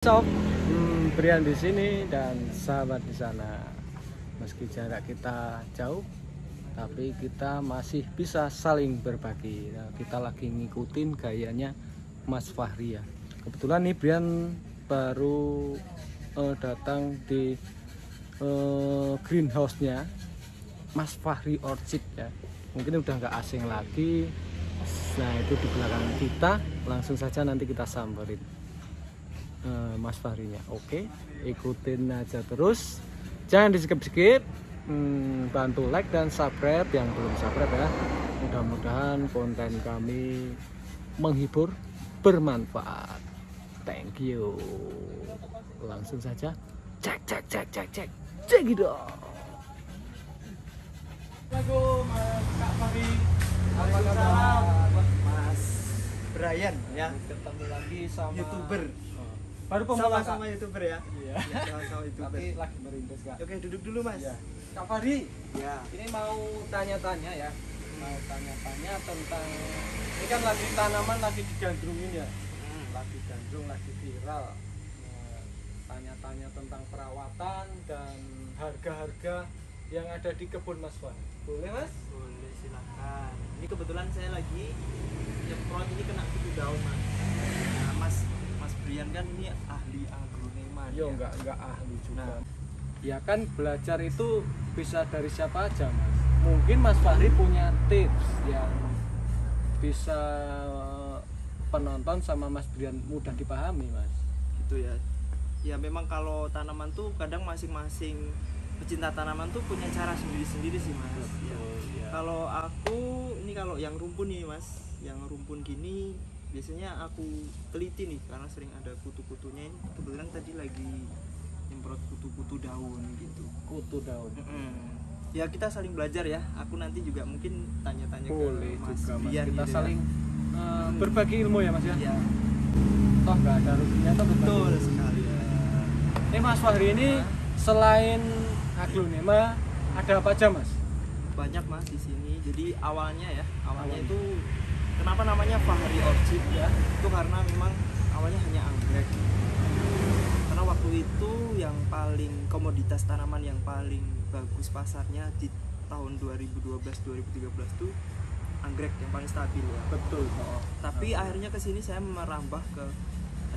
Sob, Brian di sini dan sahabat di sana. Meski jarak kita jauh, tapi kita masih bisa saling berbagi. Nah, kita lagi ngikutin gayanya Mas Fahri ya. Kebetulan nih Brian baru datang di greenhouse-nya Mas Fahri Orchid ya. Mungkin udah nggak asing lagi. Nah, itu di belakang kita. Langsung saja nanti kita samperin Mas Fahrinya. Oke, ikutin aja terus, jangan di skip, bantu like dan subscribe yang belum subscribe ya. Mudah-mudahan konten kami menghibur, bermanfaat. Thank you. Langsung saja cek gitu. Halo Mas Kak Fahri. Apa kabar Mas Brian ya, ketemu lagi sama YouTuber. Baru pemula Sama-sama YouTuber ya. Iya. Sama-sama YouTuber. Tapi lagi merintis Kak. Oke, duduk dulu Mas. Iya. Kak Fahri, Ya. ini mau tanya-tanya ya. Mau tanya-tanya tentang ini kan lagi tanaman lagi digandrungin ya. Lagi gandrung, lagi viral. Nah, tanya-tanya tentang perawatan dan harga-harga yang ada di kebun Mas Fahri. Boleh Mas? Boleh, silakan. Ini kebetulan saya lagi nyemprot ini kena kutu daun Mas. Nah, Mas Brian kan ini ahli agronomi. Yo ya? enggak ahli juga. Nah. Ya kan belajar itu bisa dari siapa aja Mas. Mungkin Mas Fahri punya tips yang bisa penonton sama Mas Brian mudah dipahami Mas. Gitu ya. Ya memang kalau tanaman tuh kadang masing-masing pecinta tanaman tuh punya cara sendiri-sendiri sih Mas. Ya. Ya. Kalau aku ini kalau yang rumpun nih Mas, yang rumpun gini biasanya aku teliti nih karena sering ada kutu-kutunya. Ini kebetulan tadi lagi nyemprot kutu-kutu daun gitu. Kutu daun. Ya kita saling belajar ya. Aku nanti juga mungkin tanya-tanya Boleh ke Mas juga Mas. Brian Kita gitu saling berbagi ilmu ya Mas ya. ya. Toh nggak ada ruginya toh berbagi. Betul sekali. Ini Mas Fahri ini selain aglonema ada apa aja Mas? Banyak Mas di sini. Jadi awalnya itu kenapa namanya Fahri Orchid ya? Itu karena memang awalnya hanya anggrek. Karena waktu itu yang paling komoditas tanaman yang paling bagus pasarnya di tahun 2012-2013 tuh anggrek yang paling stabil ya. Betul. Tapi akhirnya ke sini saya merambah ke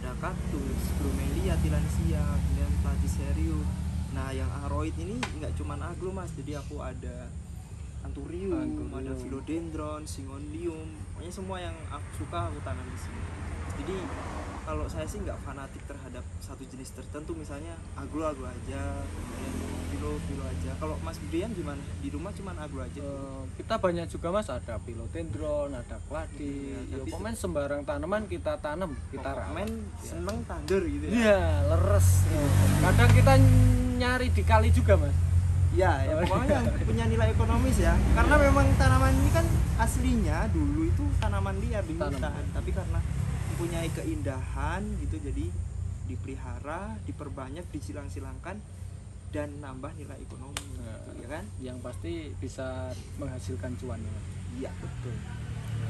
ada kaktus, bromelia, tillandsia, kemudian platycerium. Nah, yang aroid ini nggak cuman aglo Mas, jadi aku ada anthurium, ada philodendron, syngonium, pokoknya semua yang aku suka aku tanam di sini. Jadi kalau saya sih nggak fanatik terhadap satu jenis tertentu, misalnya aglo aja, kemudian filo aja. Kalau Mas Brian gimana? Di rumah cuman aglo aja? Kita banyak juga Mas, ada philodendron, ada kladi. Ya, pokoknya sembarang tanaman kita tanam, kita rawat. Seneng tandur gitu ya. Iya, leres. Kadang kita nyari di kali juga Mas. Ya pokoknya punya nilai ekonomis ya. Karena memang tanaman ini kan aslinya dulu itu tanaman liar di hutan, tapi karena mempunyai keindahan gitu, jadi dipelihara, diperbanyak, disilang-silangkan dan nambah nilai ekonomi, gitu, ya kan? Yang pasti bisa menghasilkan cuan ya. Iya betul.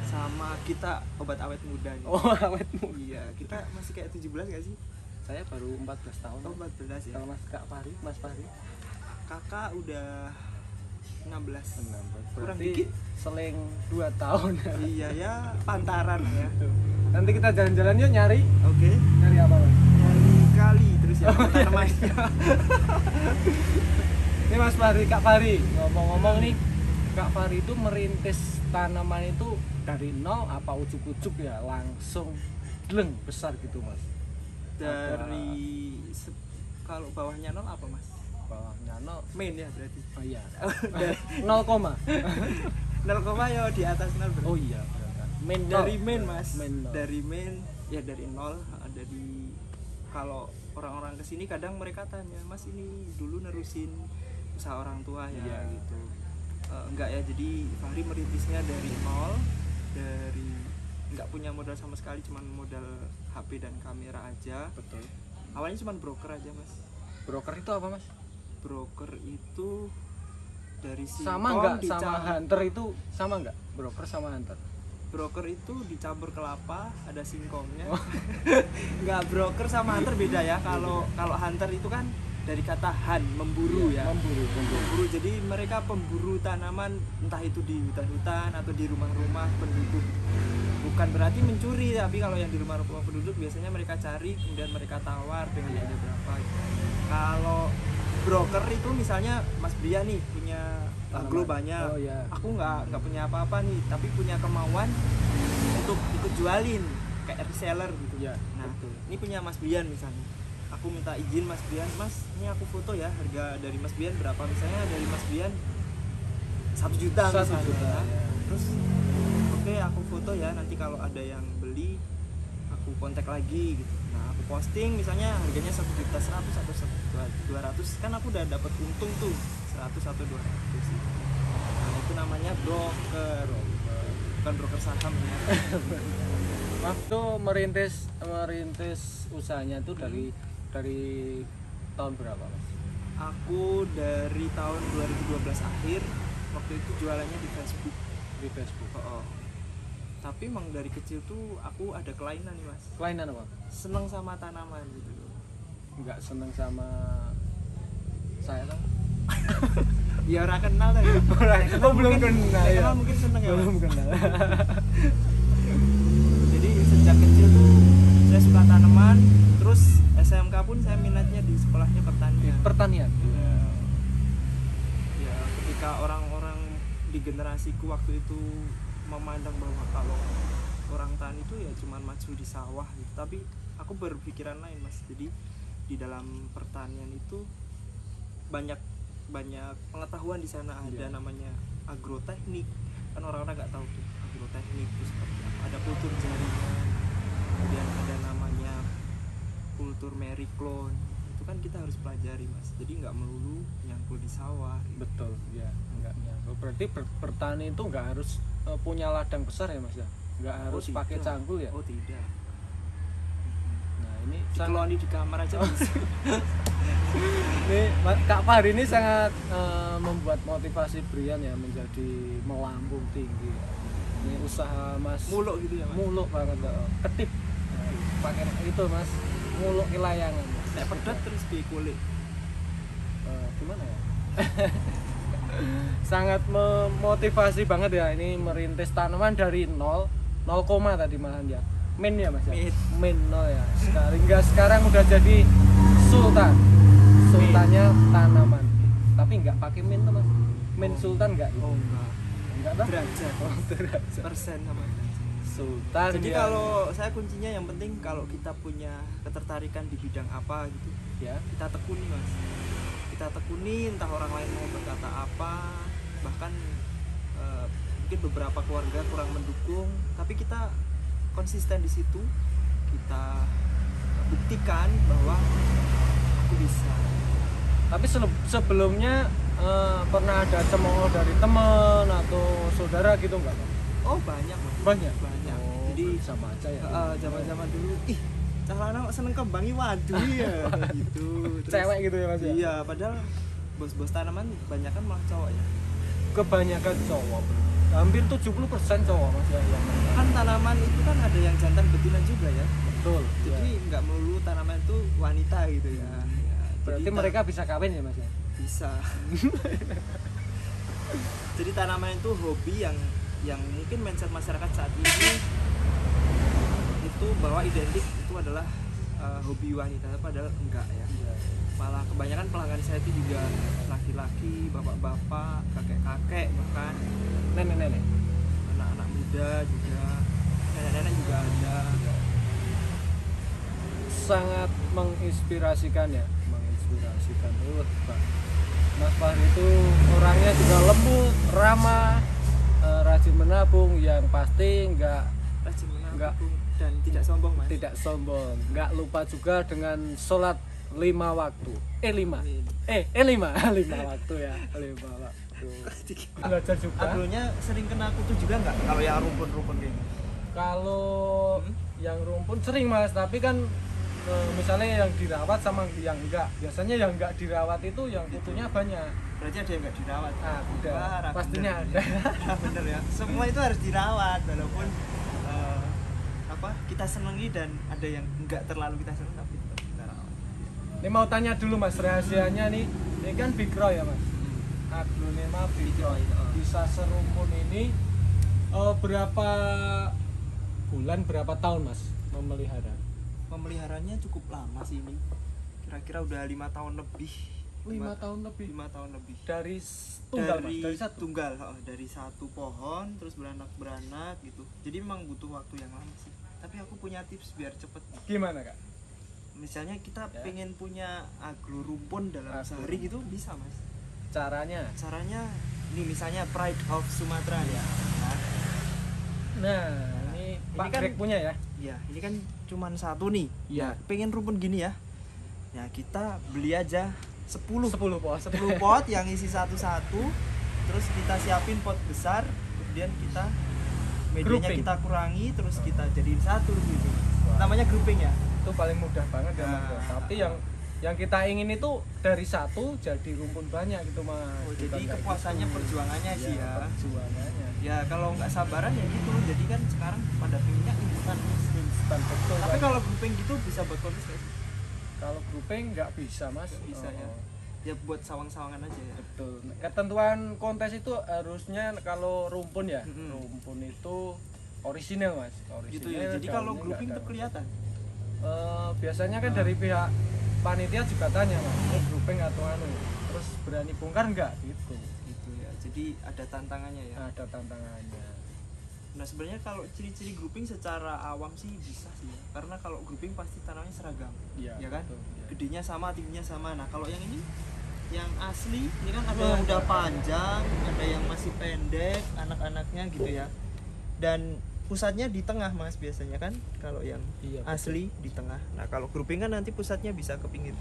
Sama kita obat awet muda nih. Oh, awet muda. Iya, kita masih kayak 17 gak sih? Saya baru 14 tahun. Oh, 14 ya. Kalau Mas Fahri? Kakak udah 16. Kurang Berarti dikit. seling 2 tahun. Iya ya, pantaran ya. Nanti kita jalan-jalan yuk nyari. Oke. Nyari apa Mas? Nyari kali terus ya tanamannya. Ini Mas Fahri, Kak Fahri, ngomong-ngomong nih, Kak Fahri itu merintis tanaman itu dari nol apa ujuk-ujuk ya langsung deleng besar gitu Mas? Dari kalau bawahnya nol apa Mas? Bawahnya nol, Main ya berarti. oh iya, Dari 0 koma. 0, ya di atas 0 berarti. Oh iya, main Dari main Mas. Main nol. Dari main ya dari 0 dari kalau orang-orang kesini kadang mereka tanya Mas ini dulu nerusin usaha orang tua ya Iya. gitu. Enggak ya, jadi Fahri merintisnya dari 0, dari nggak punya modal sama sekali, cuman modal HP dan kamera aja. Betul. Awalnya cuman broker aja Mas. Broker itu apa Mas? Broker itu dari Sama nggak sama hunter itu sama nggak? Broker sama hunter? broker itu dicampur kelapa, ada singkongnya. Nggak, broker sama hunter beda ya. Kalau hunter itu kan dari kata han, memburu ya. Memburu. Jadi mereka pemburu tanaman, entah itu di hutan-hutan atau di rumah-rumah penduduk. Bukan berarti mencuri, tapi kalau yang di rumah-rumah penduduk biasanya mereka cari, kemudian mereka tawar dengan harga berapa. Kalau broker itu misalnya Mas Brian nih punya aglo banyak, aku nggak punya apa-apa nih, tapi punya kemauan untuk ikut jualin kayak reseller gitu. Nah, ini punya Mas Brian misalnya, aku minta izin Mas Brian, Mas ini aku foto ya, harga dari Mas Brian berapa, misalnya dari Mas Brian 1 juta misalnya. Terus oke, aku foto ya, nanti kalau ada yang beli aku kontak lagi gitu. Nah, aku posting misalnya harganya 1.100.000 atau 200, kan aku udah dapat untung tuh 100 atau 200 sih. Nah, itu namanya broker, bukan broker saham ya. Waktu merintis usahanya itu dari tahun berapa, Mas? Aku dari tahun 2012 akhir, waktu itu jualannya di Facebook. Oh. Tapi emang dari kecil tuh aku ada kelainan nih, Mas. Kelainan apa? Seneng sama tanaman gitu. Nggak seneng sama saya kan? Ya orang kenal tadi. Belum kenal ya. Kenal mungkin seneng ya. Belum kenal. Jadi sejak kecil tuh saya suka tanaman, terus SMK pun saya minatnya di sekolahnya pertanian. Pertanian. Ya, ketika orang-orang di generasiku waktu itu memandang bahwa kalau orang tani itu ya cuman maju di sawah gitu, tapi aku berpikiran lain, Mas. Jadi di dalam pertanian itu banyak pengetahuan di sana. Ada namanya agroteknik, kan orang-orang nggak tahu tuh agroteknik itu seperti apa. Ada kultur jaringan, kemudian ada namanya kultur meriklon, itu kan kita harus pelajari, Mas. Jadi nggak melulu nyangkul di sawah gitu. Betul ya, nggak nyangkul. Berarti bertani itu nggak harus punya ladang besar ya, Mas ya? Nggak harus pakai cangkul ya? Oh tidak. Nah ini dikeloni di kamar aja bisa. Ini Kak Fahri ini sangat membuat motivasi Brian ya menjadi melambung tinggi. Ini usaha Mas muluk gitu ya, Mas? Muluk banget, ketip. Pakai itu, Mas, muluk ke layangan. Nek pedot terus di kulit. Gimana ya? Sangat memotivasi banget ya, ini merintis tanaman dari 0 tadi malahan ya. Min ya, Mas ya? Min 0 ya. Sekarang udah jadi sultannya tanaman. Tapi nggak pakai min tuh, Mas. Min sultan nggak? Oh enggak. Enggak dah. Derajat. Oh, derajat. Persen sama derajat. Sultan. Jadi ya. kalau saya kuncinya yang penting kalau kita punya ketertarikan di bidang apa gitu, ya kita tekuni, Mas. Kita tekuni, entah orang lain mau berkata apa, bahkan mungkin beberapa keluarga kurang mendukung, tapi kita konsisten di situ, kita buktikan bahwa aku bisa. Tapi sebelumnya pernah ada cemooh dari teman atau saudara gitu enggak, Pak? Oh banyak, Mas. Banyak. Oh, jadi sama aja ya. Zaman-zaman dulu, calon seneng kembangi, waduh ya gitu. Terus, cewek gitu ya, Mas ya? Iya, padahal bos-bos tanaman kebanyakan malah cowok ya. Kebanyakan cowok. Hampir 70% cowok, Mas ya. Kan tanaman itu kan ada yang jantan betina juga ya. Betul. Jadi nggak melulu tanaman itu wanita gitu ya. Berarti mereka bisa kawin ya, Mas ya? Bisa. Jadi tanaman itu hobi yang mungkin mindset masyarakat saat ini itu bahwa identik itu adalah hobi wanita, padahal enggak ya. Malah kebanyakan pelanggan saya itu juga laki-laki, bapak-bapak, kakek-kakek, bahkan nenek-nenek, anak-anak muda juga, nenek-nenek juga ada. Sangat menginspirasikan ya, menginspirasikan. Pak Mas Fahri itu orangnya juga lembut, ramah, rajin menabung, yang pasti enggak dan tidak sombong, Mas. Tidak sombong, nggak lupa juga dengan sholat 5 waktu. 5 waktu ya, 5 waktu. Belajar juga. Agronya sering kena kutu juga nggak kalau yang rumpun-rumpun kayak gitu? Kalau yang rumpun sering, Mas, tapi kan misalnya yang dirawat sama yang enggak. Biasanya yang enggak dirawat itu yang kutunya banyak. berarti ada yang nggak dirawat. Ada. Wah, Pastinya bener, ada. Ya. Bener ya, semua itu harus dirawat walaupun kita senengi dan ada yang nggak terlalu kita seneng tapi tetap kita rawat. Ini mau tanya dulu mas, rahasianya nih, ini kan Big Roy ya mas, Aglonema Big Roy. Bisa serumpun ini berapa bulan, berapa tahun mas memelihara? Memeliharanya cukup lama sih ini, kira-kira udah 5 tahun lebih. 5 tahun lebih? 5 tahun lebih. Dari tunggal mas? Dari satu? Tunggal, dari satu pohon terus beranak gitu. Jadi memang butuh waktu yang lama sih. Tapi aku punya tips biar cepet. Gimana kak? Misalnya kita Ya. pengen punya aglo rumpun dalam sehari gitu, bisa mas. Caranya? Caranya, ini misalnya Pride of Sumatera ya. Nah, ini Pak kan- Greg punya ya? Ya, ini kan cuman satu nih. Iya. Pengen rumpun gini ya. Ya kita beli aja 10 10 pot. 10 pot yang isi satu-satu. Terus kita siapin pot besar, kemudian kita medianya Grouping. kita kurangi, terus kita jadiin satu gitu. Wah. Namanya grouping ya. Itu paling mudah banget ya mas. Nah. Tapi yang kita ingin itu dari satu jadi rumpun banyak gitu mas. Oh, Bukan jadi kayak kepuasannya gitu. perjuangannya sih ya. Perjuangannya. Ya kalau nggak sabaran ya gitu. Jadi kan sekarang pada pinginnya instan. Instan betul. Tapi Mas. kalau grouping gitu bisa buat kontes nggak sih? Kalau grouping nggak bisa mas. Nggak bisa ya. Ya buat sawang-sawangan aja ya. Betul. Ketentuan kontes itu harusnya kalau rumpun ya, Mm-mm. rumpun itu orisinil mas. Orisinil, Gitu ya. Jadi kalau daunnya grouping nggak itu ada. kelihatan. Biasanya kan dari pihak panitia juga tanya mas, ini grouping atau anu, terus berani bongkar nggak gitu. Gitu ya. Jadi ada tantangannya ya. Ada tantangannya. Nah sebenarnya kalau ciri-ciri grouping secara awam sih bisa sih ya. Karena kalau grouping pasti tanamnya seragam, Iya. ya kan? betul, iya. Gedenya sama, tingginya sama. Nah kalau yang ini, yang asli, ini kan ada Oh, yang udah ada. panjang, ada yang masih pendek, anak-anaknya gitu ya. Dan pusatnya di tengah mas biasanya kan. Kalau yang Iya, betul. asli di tengah. Nah kalau grouping kan nanti pusatnya bisa ke pinggir.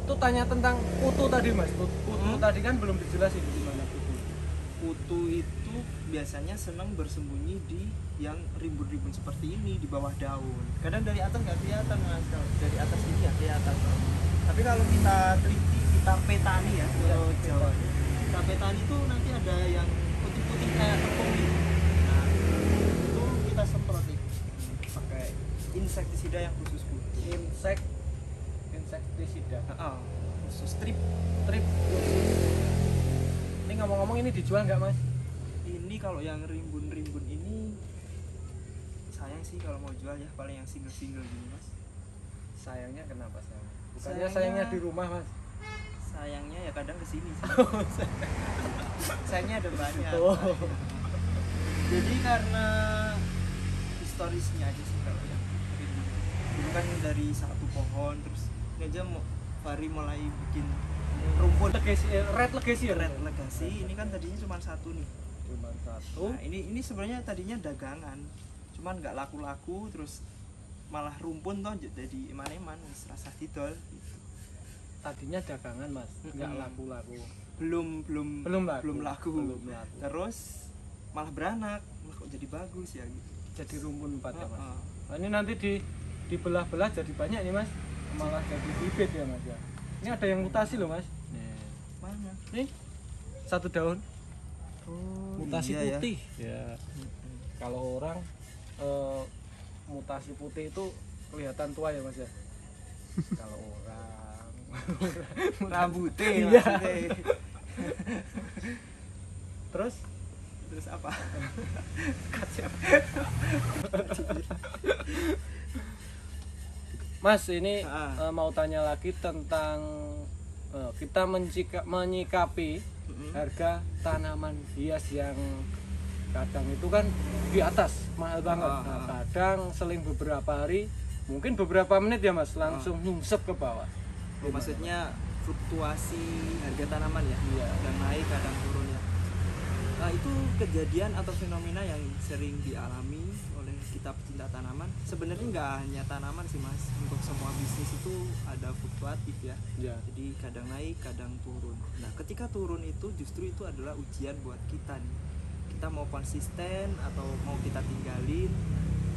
Itu tanya tentang kutu tadi mas. Kutu Hmm. tadi kan belum dijelasin gimana kutu. Kutu itu biasanya senang bersembunyi di yang rimbun-rimbun seperti ini di bawah daun. Kadang dari atas nggak kelihatan mas, kalau dari atas ini ya kelihatan. Tapi kalau kita teliti, kita petani ya kalau Jawa. Kita petani itu nanti ada yang putih-putih kayak tepung gitu. Nah itu kita semprot nih pakai insektisida yang khusus kutu. Insektisida. Khusus strip. Trip. Ini ngomong-ngomong ini dijual nggak mas? Ini kalau yang rimbun-rimbun ini sayang sih kalau mau jual ya, paling yang single-single gini mas. Sayangnya kenapa sayang? Bukannya sayangnya di rumah mas? Sayangnya ya kadang kesini sih. Sayangnya ada banyak. Oh. Jadi karena historisnya aja sih kalau yang rimbun. Dulu kan dari satu pohon, terus ini aja Fahri mulai bikin rumpun. Red legacy ya? Red Legacy ini kan tadinya cuma satu nih. Cuma satu. Nah, ini sebenarnya tadinya dagangan, cuman nggak laku-laku, terus malah rumpun toh jadi eman-eman, rasa didol gitu. Tadinya dagangan mas, nggak Mm-mm. laku-laku. Belum laku. Belum laku. Terus malah beranak, wah kok jadi bagus ya gitu. Jadi rumpun 4 ya mas. Heeh. Nah, ini nanti dibelah-belah jadi banyak nih mas, malah jadi bibit ya mas ya. Ini ada yang mutasi loh mas. Mana? Nih 1 daun Oh, mutasi iya ya. putih. Ya. Kalau orang mutasi putih itu kelihatan tua ya mas ya. Kalau orang Rambutnya Iya. maksudnya. terus Terus apa? mas ini Ah. mau tanya lagi tentang kita menyikapi Mm-mm. harga tanaman hias yang kadang itu kan di atas mahal banget. Nah, kadang seling beberapa hari, mungkin beberapa menit ya mas, langsung nyungsep ke bawah. Oh, maksudnya fluktuasi harga tanaman ya? Iya. Kadang naik, kadang turun ya. Nah, itu kejadian atau fenomena yang sering dialami oleh kita pecinta tanaman. Sebenarnya nggak hanya tanaman sih mas, untuk semua bisnis itu ada fluktuatif ya. Ya. Jadi kadang naik, kadang turun. Nah, ketika turun itu justru itu adalah ujian buat kita nih. Kita mau konsisten atau mau kita tinggalin.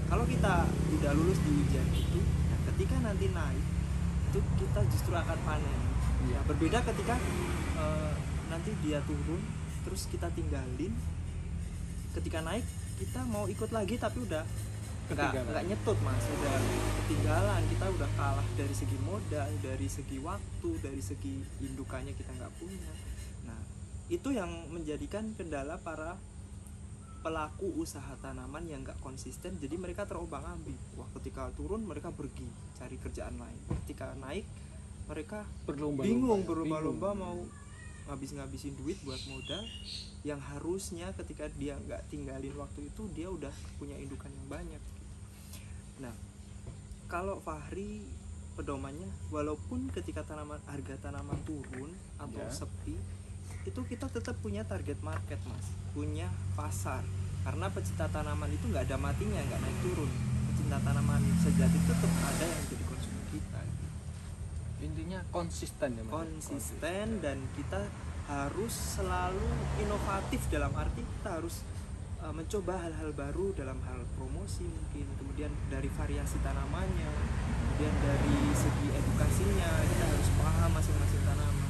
Kalau kita udah lulus di ujian itu, nah ketika nanti naik, itu kita justru akan panen. Ya, berbeda ketika nanti dia turun terus kita tinggalin, ketika naik kita mau ikut lagi tapi udah nggak nyetut mas, udah ketinggalan, kita udah kalah dari segi modal, dari segi waktu, dari segi indukannya kita nggak punya. Nah itu yang menjadikan kendala para pelaku usaha tanaman yang nggak konsisten, jadi mereka terombang-ambing. Wah, ketika turun mereka pergi cari kerjaan lain, ketika naik mereka bingung, berlomba-lomba mau ngabisin duit buat modal yang harusnya ketika dia nggak tinggalin waktu itu dia udah punya indukan yang banyak. Nah kalau Fahri pedomannya, walaupun ketika harga tanaman turun atau sepi, itu kita tetap punya target market mas, punya pasar, karena pecinta tanaman itu nggak ada matinya, nggak naik turun. Pecinta tanaman sejati itu tetap ada yang jadi konsumen kita. Intinya konsisten ya mas. Konsisten, dan kita harus selalu inovatif, dalam arti kita harus mencoba hal-hal baru dalam hal promosi mungkin, kemudian dari variasi tanamannya, kemudian dari segi edukasinya kita harus paham masing-masing tanaman.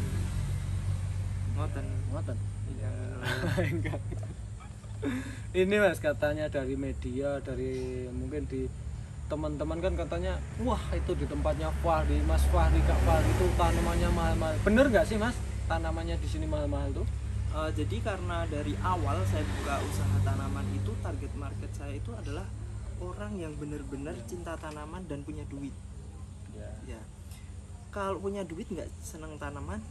Ngoten. Iya. Enggak. Ini mas katanya dari media, dari mungkin di teman-teman kan katanya, wah itu di tempatnya Fahri, Mas Fahri, Kak Fahri itu tanamannya mahal-mahal. Bener nggak sih mas? Tanamannya di sini mahal-mahal tuh? Jadi karena dari awal saya buka usaha tanaman itu, target market saya itu adalah orang yang benar-benar cinta tanaman dan punya duit. Ya. Kalau punya duit nggak seneng tanaman,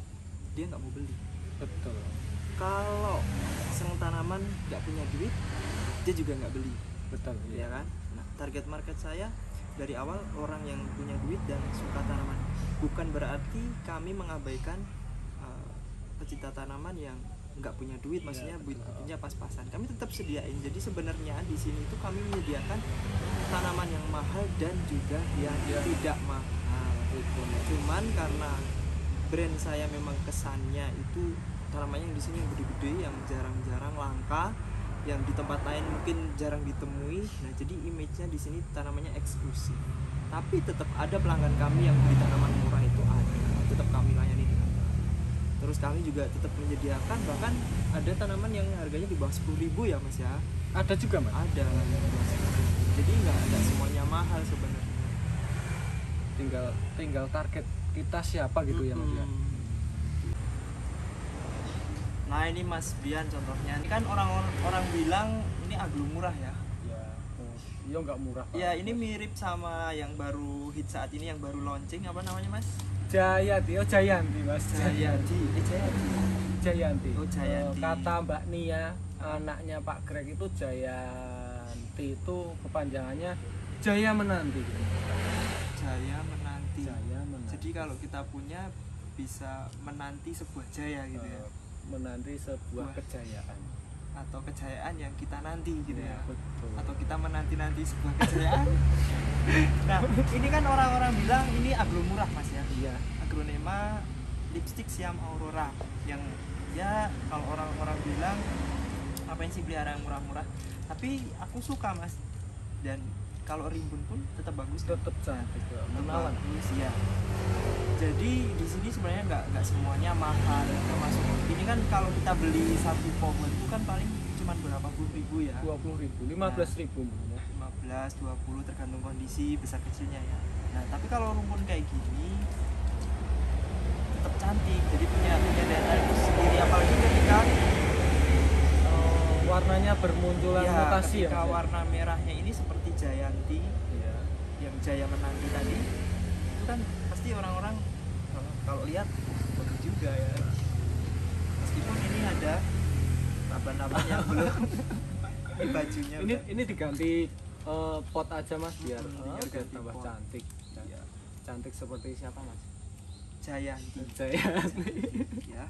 dia nggak mau beli. Betul. Kalau seneng tanaman nggak punya duit, dia juga nggak beli. Betul. Ya kan? Nah, target market saya dari awal orang yang punya duit dan suka tanaman. Bukan berarti kami mengabaikan pecinta tanaman yang nggak punya duit, maksudnya duitnya pas-pasan. Kami tetap sediain. Jadi sebenarnya di sini itu kami menyediakan tanaman yang mahal dan juga yang tidak mahal. Cuman karena brand saya memang kesannya itu tanamannya yang di sini yang gede-gede, yang jarang-jarang langka, yang di tempat lain mungkin jarang ditemui. Nah, jadi image-nya di sini tanamannya eksklusif. Tapi tetap ada pelanggan kami yang beli tanaman murah itu ada, tetap kami layani dengan baik. Terus kami juga tetap menyediakan, bahkan ada tanaman yang harganya di bawah 10.000 ya mas ya. Ada juga mas? Ada. Jadi nggak semuanya mahal sebenarnya. Tinggal target kita siapa gitu ya mas ya. Nah ini Mas Bian contohnya, ini kan orang bilang ini aglo murah ya. Iya nggak murah Pak. Ya ini mirip sama yang baru hit saat ini, yang baru launching, apa namanya Mas? Jayanti mas. Jayanti. Oh Jayanti. Kata Mbak Nia, anaknya Pak Greg itu Jayanti itu kepanjangannya Jaya Menanti. Jaya Menanti. Jadi kalau kita punya bisa menanti sebuah jaya gitu ya. Menanti sebuah kejayaan atau kejayaan yang kita nanti gitu ya. Betul. Atau kita menanti sebuah kejayaan. Nah ini kan orang-orang bilang ini aglo murah mas ya. Iya. Agronema lipstick Siam Aurora, yang ya kalau orang-orang bilang apa sih pelihara yang murah-murah, tapi aku suka mas, dan kalau rimbun pun tetap bagus, tetap cantik, menawan ya. Jadi di sini sebenarnya nggak semuanya mahal, termasuk ini kan kalau kita beli satu pohon itu kan paling cuma berapa puluh ribu ya, 20.000, 15.000 15, 20 tergantung kondisi besar kecilnya ya. Nah tapi kalau rumpun kayak gini tetap cantik, jadi punya daya tarik sendiri, apalagi ketika warnanya bermunculan ya, mutasi ya. Ketika warna merahnya ini seperti Jayanti, ya. Yang Jaya Menanti tadi, itu kan pasti orang-orang kalau lihat bagus juga ya. Meskipun ini ada naba-naba yang belum ini bajunya. Ini diganti pot aja mas biar tambah pot. Cantik. Ya. Cantik seperti siapa mas? Jayanti. Ya.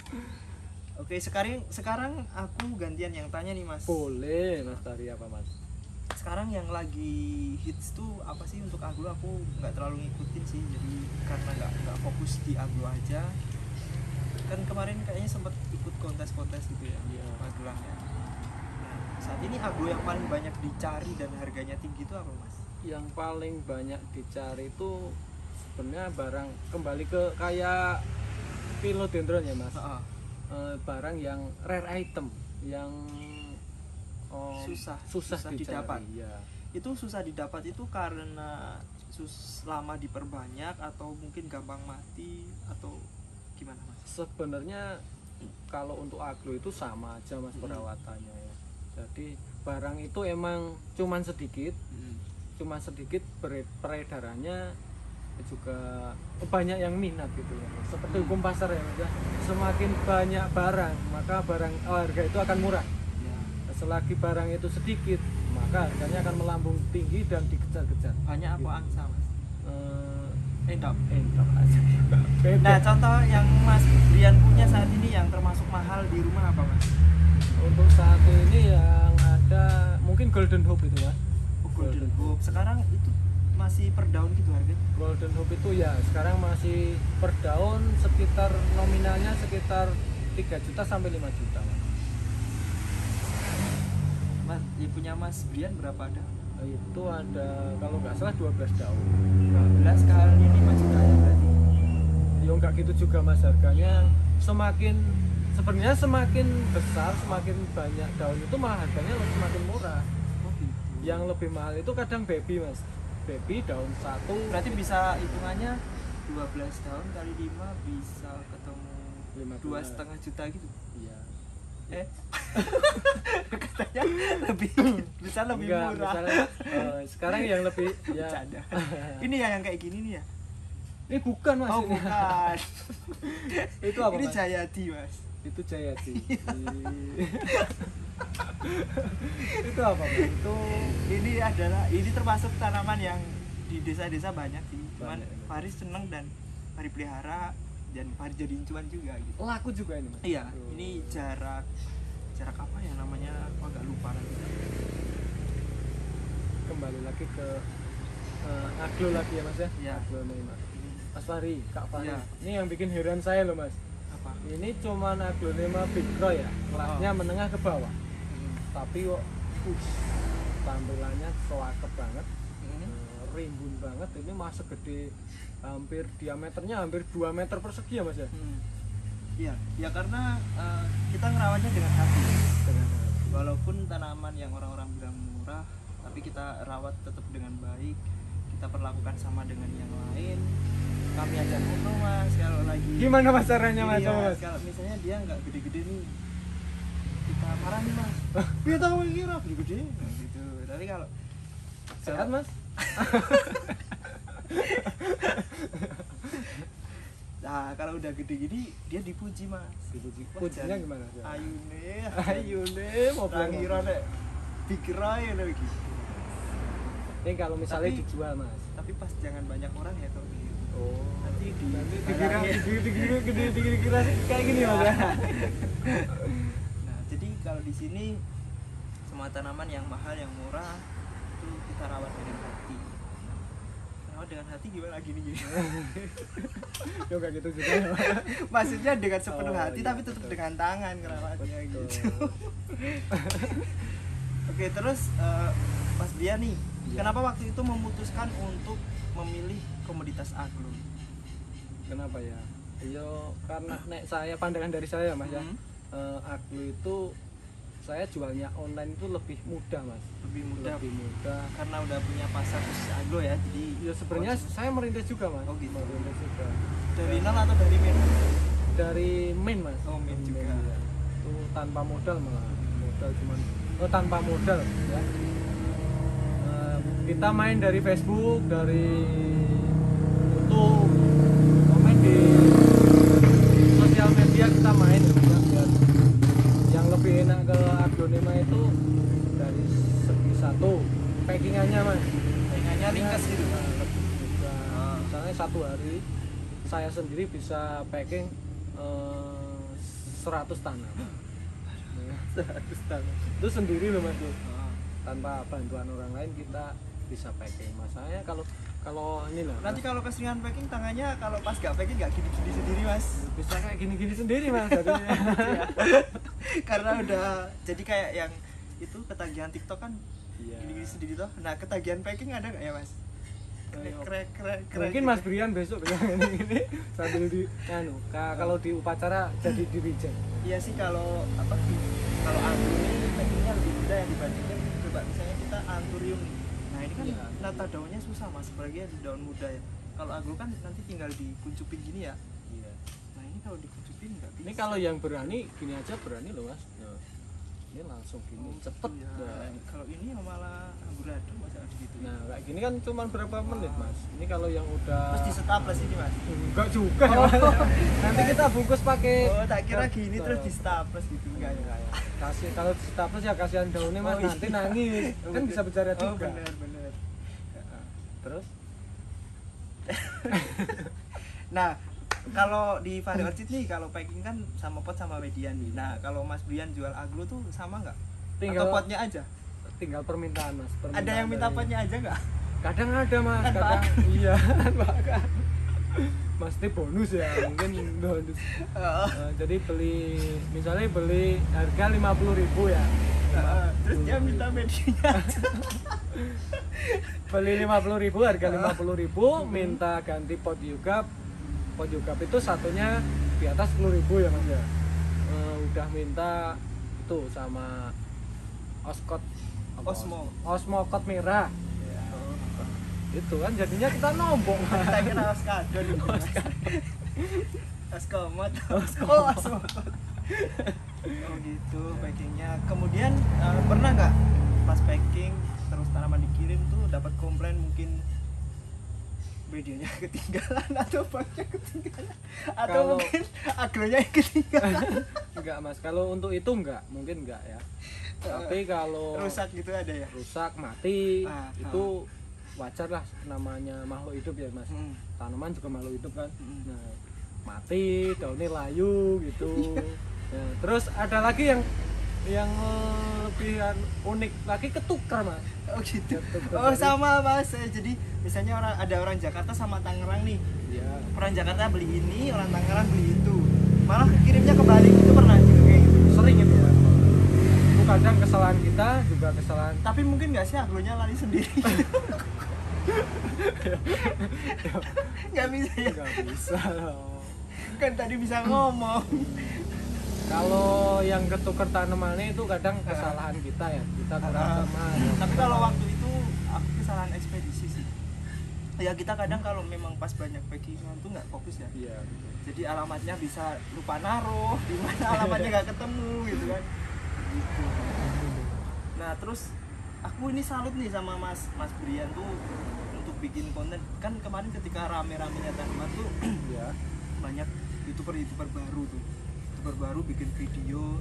Oke, sekarang aku gantian yang tanya nih mas. Boleh mas, dari apa mas? Sekarang yang lagi hits tuh apa sih untuk aglo? Aku nggak terlalu ngikutin sih, jadi karena nggak fokus di aglo aja. Kan kemarin kayaknya sempat ikut kontes-kontes gitu ya, magelangnya. Nah, saat ini aglo yang paling banyak dicari dan harganya tinggi itu apa mas? Yang paling banyak dicari itu sebenarnya barang kembali ke kayak philodendron ya mas. Heeh. Barang yang rare item yang susah didapat. Ya. Itu susah didapat itu karena lama diperbanyak atau mungkin gampang mati atau gimana mas? Sebenarnya kalau untuk aglo itu sama aja mas perawatannya ya. Jadi barang itu emang cuman sedikit peredarannya juga banyak yang minat gitu ya. Seperti hukum pasar ya mas ya. Semakin banyak barang maka harga itu akan murah. Ya. Selagi barang itu sedikit maka harganya akan melambung tinggi dan dikejar-kejar. Banyak apa angsa mas? Endap aja. Nah contoh yang Mas Brian punya saat ini yang termasuk mahal di rumah apa mas? Untuk saat ini yang ada mungkin Golden Hope itu ya. Golden Hope sekarang itu masih per daun gitu harga? Golden Hope itu ya sekarang masih per daun sekitar nominalnya sekitar 3 juta sampai 5 juta mas. Punya Mas Brian berapa ada? Itu ada kalau nggak salah 12 daun. 12 kali 5 juta ya berarti? Ya nggak gitu juga mas, harganya sebenarnya semakin besar semakin banyak daun itu malah harganya semakin murah. Oh gitu. Yang lebih mahal itu kadang baby mas, baby daun 1 berarti bisa hitungannya 12 daun kali 5 bisa ketemu 2,5 juta gitu? Iya. Katanya lebih bisa lebih Enggak, murah. Misalnya, sekarang yang lebih ya. Ini ya yang kayak gini nih ya? Ini bukan mas. Oh bukan. Itu apa ini mas? Jayati mas. Itu Jayati. Itu apa mas? Ini termasuk tanaman yang di desa-desa banyak sih. Cuman Banyak. Faris seneng dan Faris pelihara dan Faris jadiin cuan juga gitu. Laku juga ini mas? Iya, ini jarak apa ya namanya? Aku agak lupa nanti. Kembali lagi ke aglo lagi ya mas ya? Iya. Aglonema. Mas Fahri, Kak Fahri. Iya. Ini yang bikin heran saya loh mas. Apa? Ini cuman Aglonema Bigro ya, kelasnya menengah ke bawah. Tapi kok tampilannya cakep banget, rimbun banget. Ini masih gede, hampir diameternya hampir 2 meter persegi ya mas ya? Iya, ya karena kita ngerawatnya dengan hati. Dengan Walaupun tanaman yang orang-orang bilang murah, tapi kita rawat tetap dengan baik. Kita perlakukan sama dengan yang lain. Kami ajak ngobrol mas kalau lagi. Gimana mas caranya mas? Iya, kalau misalnya dia nggak gede-gede nih, kita marah nih mas. Dia tahu kira gede-gede, nah, gitu. Tapi kalau sehat mas? Nah kalau udah gede gini dia dipuji mas. Dipuji. Pujinya gimana? Ayu nih, mau ngira deh, pikir aja lagi. Ini kalau misalnya dijual mas. Tapi pas jangan banyak orang ya kalau gitu. Oh. Nanti dikira kayak gini mas ya. Nah jadi kalau di sini semua tanaman yang mahal yang murah itu kita rawat dengan hati. Rawat dengan hati gimana gini? Ya kayak gitu juga. Maksudnya dengan sepenuh hati iya, tapi tetap betul. dengan tangan ngerawatnya Betul. gitu. Oke terus Mas Brian nih, kenapa waktu itu memutuskan untuk memilih komoditas aglo? Kenapa ya? Yo karena saya pandangan dari saya mas ya, aglo itu saya jualnya online itu lebih mudah mas. Lebih mudah Karena karena udah punya pasar khusus aglo ya. Jadi ya sebenarnya saya merintis juga mas. Oh gitu. Merintis juga. dari nol atau dari min? Dari main mas. Oh, main juga. Ya. Itu tanpa modal malah. Modal cuman tanpa modal ya. Kita main dari Facebook, dari YouTube, komen di sosial media kita main ya, biar yang lebih enak ke Aglonema itu dari segi satu packingannya mas, Pengennya ringkas gitu. lebih mudah. Misalnya satu hari saya sendiri bisa packing 100 tanam. 100 tanam itu sendiri loh mas, tanpa bantuan orang lain kita bisa packing. Masanya kalau ini lah Nanti kalau keseringan packing tangannya kalau pas gak packing gak gini-gini sendiri mas. bisa kayak gini-gini sendiri mas jadinya. Karena udah jadi kayak yang itu ketagihan TikTok kan Iya. gini-gini sendiri toh. Nah ketagihan packing ada gak ya mas? krek. Mungkin Mas Brian besok bisa ini sambil di kalau di upacara jadi dirigent. Iya sih, kalau kalau anggur ini packingnya lebih mudah yang dibandingkan coba misalnya kita anthurium nih. Nah ini kan Iya. nata daunnya susah mas, apalagi di daun muda ya. Kalau anggur kan nanti tinggal dikuncupin gini ya. Iya. Nah ini kalau dikuncupin nggak bisa. Ini kalau yang berani gini aja berani loh Mas. Nah, ini langsung gini cepet. ya. Nah, Kalau ini malah amburadul masa gitu. nah kayak gini kan cuma berapa menit Mas. Ini kalau yang udah Terus di staples ini mas. enggak juga ya Mas. Nanti kita bungkus pakai Oh tak kira gini terus di staples gitu enggak ya. Kasih kalau di staples ya kasihan daunnya Mas, Oh, iya. nanti nangis. Kan bisa berjarak Oh juga. benar. Terus Nah kalau di Fahri Orchid nih kalau packing kan sama pot sama median nih. Nah kalau Mas Brian jual aglo tuh sama nggak? tinggal Atau potnya aja? tinggal permintaan Mas. Ada yang minta potnya aja nggak? Kadang ada Mas, Kan kadang bahkan. iya bahkan. Mas ini bonus ya, mungkin bonus. Jadi misalnya beli harga 50.000 ya. Terus dia minta medianya. Beli 50.000 harga 50.000, minta ganti pot yugap. Pot yugap itu satunya di atas 10.000 ya Mas ya. Udah minta itu sama Oscot Osmo kot merah. Itu kan jadinya kita nombok. Kita kira Oskado nih. Oskomot. Oh Oskomot. Oh gitu packingnya. Kemudian pernah nggak pas packing terus tanaman dikirim tuh dapat komplain mungkin medianya ketinggalan atau potnya ketinggalan atau Kalau- mungkin agronya yang ketinggalan Enggak Mas, kalau untuk itu mungkin enggak ya. Tapi kalau rusak gitu ada ya. rusak mati Ah, itu wajar lah, namanya makhluk hidup ya Mas. Hmm. Tanaman juga makhluk hidup kan. Hmm. Nah, mati, daunnya layu gitu. Nah, terus ada lagi yang lebih unik lagi, ketukar Mas. Oh gitu. Ketukar Oh dari- sama mas. Jadi misalnya ada orang Jakarta sama Tangerang nih. Ya, Orang Jakarta beli ini, orang Tangerang beli itu. Malah kirimnya kebalik itu pernah juga kayak gitu. sering itu ya. Itu kadang kesalahan kita juga kesalahan. Tapi mungkin nggak sih agronya lari sendiri. Nggak bisa ya. Enggak bisa loh. Kan tadi bisa ngomong. Kalau yang ketukar tanamannya itu kadang kesalahan kita ya, kita kurang teman. Tapi kalau waktu itu aku kesalahan ekspedisi sih. Ya kita kadang kalau memang pas banyak packingan tuh nggak fokus ya. Iya. Jadi alamatnya bisa lupa naruh, di mana alamatnya nggak ketemu gitu kan. Gitu. Nah terus aku ini salut nih sama Mas Brian tuh untuk bikin konten. Kan kemarin ketika rame-ramenya tanaman tuh Iya. banyak youtuber baru tuh, youtuber baru bikin video.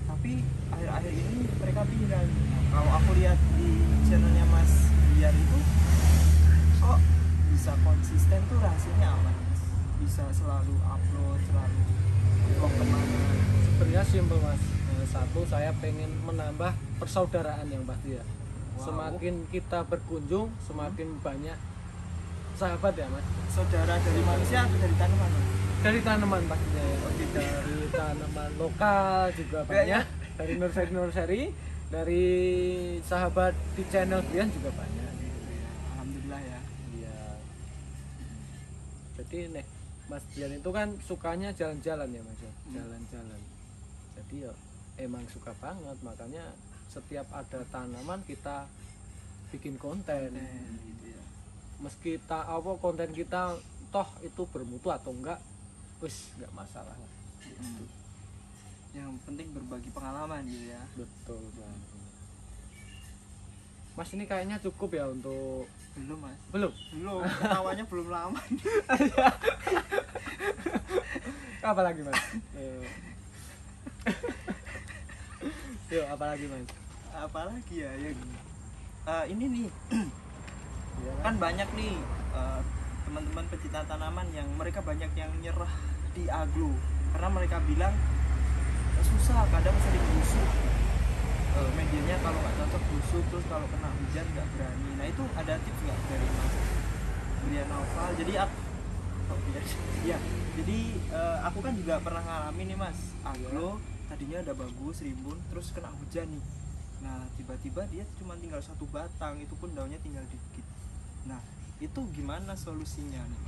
Tapi akhir-akhir ini mereka pindah. Nah, kalau aku lihat di channelnya Mas Brian itu, kok bisa konsisten tuh rahasianya apa? Mas? Bisa selalu upload, selalu vlog kemana? Sebenarnya simpel Mas. Satu, saya pengen menambah persaudaraan yang pasti ya. Wow. Semakin kita berkunjung, semakin banyak sahabat ya Mas. Saudara dari manusia atau dari tanaman? Mas? Dari tanaman pastinya ya. Oh, gitu. Dari tanaman lokal juga Ya, banyak. ya. Dari nursery, dari sahabat di channel Brian juga banyak. Alhamdulillah ya. Iya. Jadi nih Mas Brian itu kan sukanya jalan-jalan ya Mas ya. Jalan-jalan. Jadi ya emang suka banget, makanya setiap ada tanaman kita bikin konten. Gitu ya. Meski konten kita toh itu bermutu atau enggak, wis enggak masalah lah. Yang penting berbagi pengalaman gitu ya. Betul banget. Mas ini kayaknya cukup ya untuk Belum Mas. belum. Ketawanya belum lama. Apa lagi Mas? Yuk, apa lagi Mas? Apalagi ya yang ini nih Iya, kan banyak nih teman-teman pecinta tanaman yang mereka banyak yang nyerah di aglo karena mereka bilang susah, kadang sering busuk, medianya kalau nggak cocok busuk, terus kalau kena hujan nggak berani. Nah itu ada tips nggak dari Mas Brian Noval? Jadi aku kan juga pernah ngalamin nih Mas, aglo tadinya udah bagus rimbun, terus kena hujan nih. Nah tiba-tiba dia cuma tinggal satu batang, itu pun daunnya tinggal dikit. Nah Itu gimana solusinya nih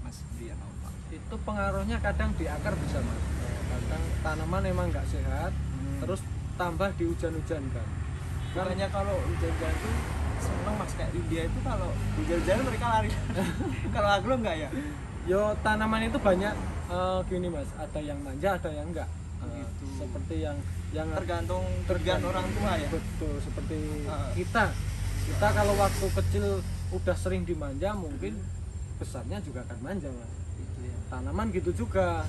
Mas Brian Alfa? Itu pengaruhnya kadang di akar bisa mas. Kadang tanaman emang nggak sehat, terus tambah di hujan-hujankan. Bukannya kalau hujan-hujan tuh seneng mas, kayak India itu kalau hujan-hujan mereka lari. Kalau agro enggak ya? Yo tanaman itu banyak gini mas, ada yang manja, ada yang enggak. Gitu. Seperti yang Tergantung kerjaan orang tua ya. Betul, seperti kita kalau waktu kecil udah sering dimanja, mungkin besarnya juga akan manja mas. Gitu ya. Tanaman gitu juga,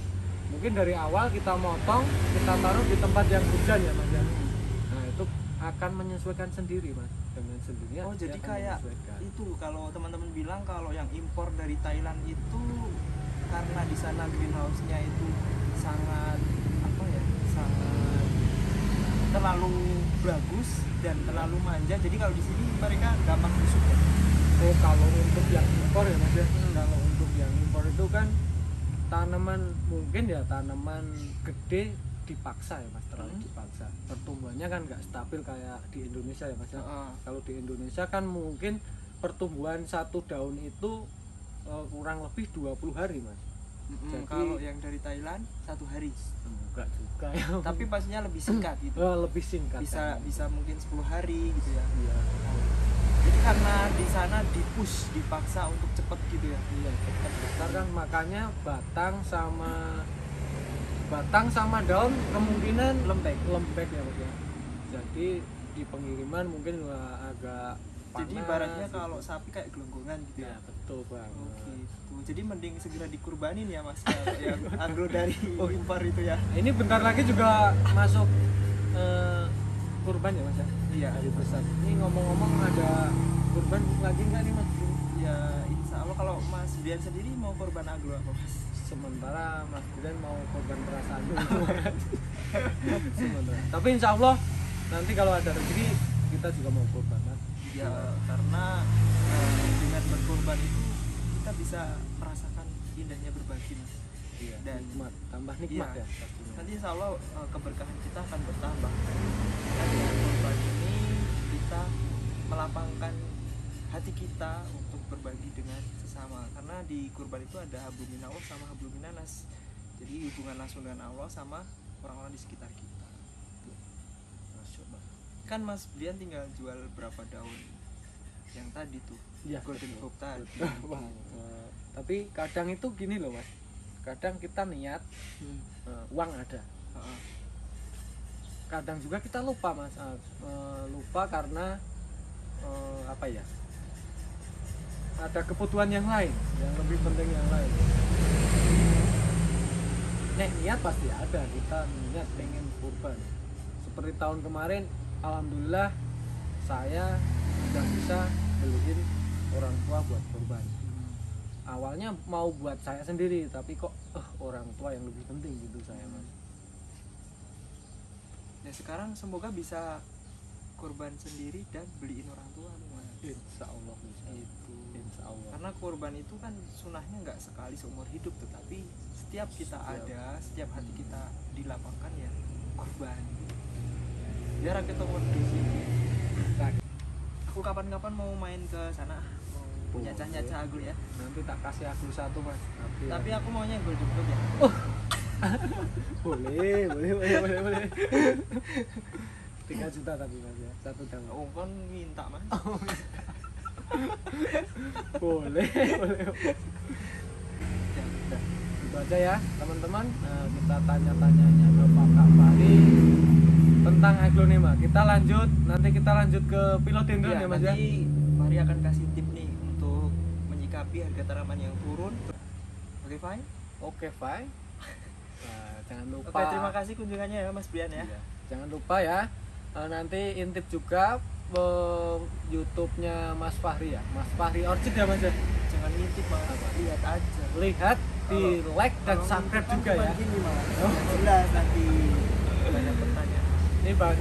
mungkin dari awal kita motong, kita taruh di tempat yang hujan ya mas ya. Nah itu akan menyesuaikan sendiri mas, dengan sendirinya. Oh jadi dia akan kayak menyesuaikan. itu kalau teman-teman bilang kalau yang impor dari Thailand itu karena di sana greenhouse-nya itu sangat apa ya, sangat terlalu bagus dan terlalu manja, jadi kalau di sini mereka gampang busuk ya. Oh kalau untuk yang impor ya mas ya, kalau untuk yang impor itu kan tanaman, mungkin ya tanaman gede dipaksa ya mas, terlalu dipaksa. Pertumbuhannya kan nggak stabil kayak di Indonesia ya mas ya. Kalau di Indonesia kan mungkin pertumbuhan satu daun itu kurang lebih 20 hari mas. Jadi Kalau yang dari Thailand 1 hari. enggak juga ya. Tapi pastinya lebih singkat gitu. Lebih singkat. Bisa mungkin 10 hari gitu ya. Iya. Jadi karena di sana dipush, dipaksa untuk cepet gitu ya. Iya, cepat besar kan, makanya batang sama daun kemungkinan lembek ya mas ya. Jadi di pengiriman mungkin agak panas. Jadi ibaratnya gitu. kalau sapi kayak gelonggongan gitu ya. Ya betul banget. Oh gitu. Jadi mending segera dikurbanin ya mas, kalau yang agro dari impor itu ya. Ini bentar lagi juga masuk kurban ya mas ya. Iya. Hari besar. Ini ngomong-ngomong ada kurban lagi nggak nih mas? Ya insya Allah. Kalau Mas Brian sendiri mau kurban agro apa mas? Sementara Mas Brian mau korban perasaan dulu. Sementara. Tapi insya Allah nanti kalau ada rezeki kita juga mau korban mas. Ya karena dengan berkorban itu kita bisa merasakan indahnya berbagi mas. Iya, Dan nikmat, tambah nikmat iya. ya pastinya. Nanti insya Allah keberkahan kita akan bertambah. Dan dengan kurban ini kita melapangkan hati kita untuk berbagi dengan sesama, karena di kurban itu ada hablum minallah sama hablum minanas, jadi hubungan langsung dengan Allah sama orang-orang di sekitar kita. Masya Allah. Kan Mas Brian tinggal jual berapa daun yang tadi tuh, Iya, golden hope tadi. Wah, tapi kadang itu gini loh mas, kadang kita niat uang ada, kadang juga kita lupa mas, lupa karena apa ya, ada kebutuhan yang lain yang lebih penting yang lain. Niat pasti ada, kita niat pengen kurban. Seperti tahun kemarin alhamdulillah saya sudah bisa beliin orang tua buat kurban. Awalnya mau buat saya sendiri, tapi kok orang tua yang lebih penting gitu saya mas. Ya sekarang semoga bisa kurban sendiri dan beliin orang tua mas. Insya Allah bisa. Itu. Insya Allah. Karena kurban itu kan sunahnya nggak sekali seumur hidup, tetapi setiap kita ada, setiap hati kita dilapangkan ya kurban. Biar kita mau di sini. Aku kapan-kapan mau main ke sana, mau nyacah-nyacah aglo ya. Nanti tak kasih aglo satu mas. Tapi aku maunya golden hope ya. boleh. 3 juta tapi mas ya, 1 daun. Oh kan minta mas. boleh. Ya, Udah, itu aja ya teman-teman. Kita tanya-tanyanya ke Pak Fahri tentang aglonema. Kita lanjut ke philodendron ya mas ya. Nanti Fahri akan kasih tip nih untuk menyikapi harga tanaman yang turun. Oke fine. Oke fine. Nah, jangan lupa. Oke, terima kasih kunjungannya ya Mas Brian ya. Iya. Jangan lupa ya. Nanti intip juga YouTube-nya Mas Fahri ya. Mas Fahri Orchid ya mas ya. Jangan ngintip mas, lihat aja. Lihat, di like dan subscribe juga ya. Gini mas, jelas nanti banyak pertanyaan.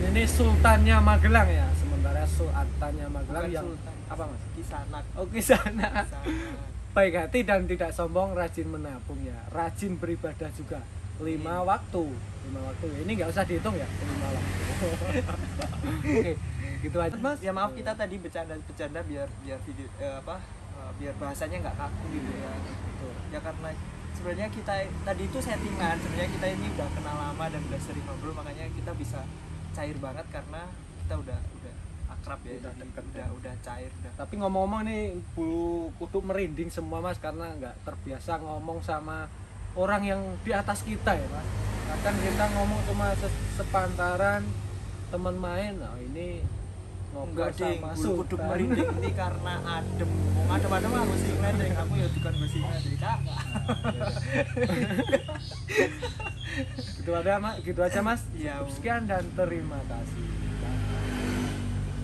Ini sultannya Magelang ya. Sementara sultannya Magelang Bukan yang sultan. apa mas? Kisanak. Oke sana. Kisanak. Baik hati dan tidak sombong, rajin menabung ya, rajin beribadah juga. 5 waktu. Ini nggak usah dihitung ya, 5 waktu. Oke, gitu aja. Mas, ya maaf kita tadi bercanda biar video biar bahasanya nggak kaku gitu ya. Betul. Ya karena sebenarnya kita tadi itu settingan, sebenarnya kita ini udah kenal lama dan udah sering ngobrol, makanya kita bisa cair banget karena kita udah akrab ya, Udah deket, udah cair udah. Tapi ngomong-ngomong nih bulu kuduk merinding semua Mas, karena nggak terbiasa ngomong sama orang yang di atas kita ya Mas. Kadang kita ngomong cuma sepantaran teman main, nah ini ngobrol Enggak ding, sama bulu kuduk Sultan. merinding ini karena adem. Mau adem-adem aku sih ngeledeng, aku ya bukan besi ngeledeng, Kak. Gitu aja Mas, gitu aja Mas. Iya. Cukup sekian dan terima kasih.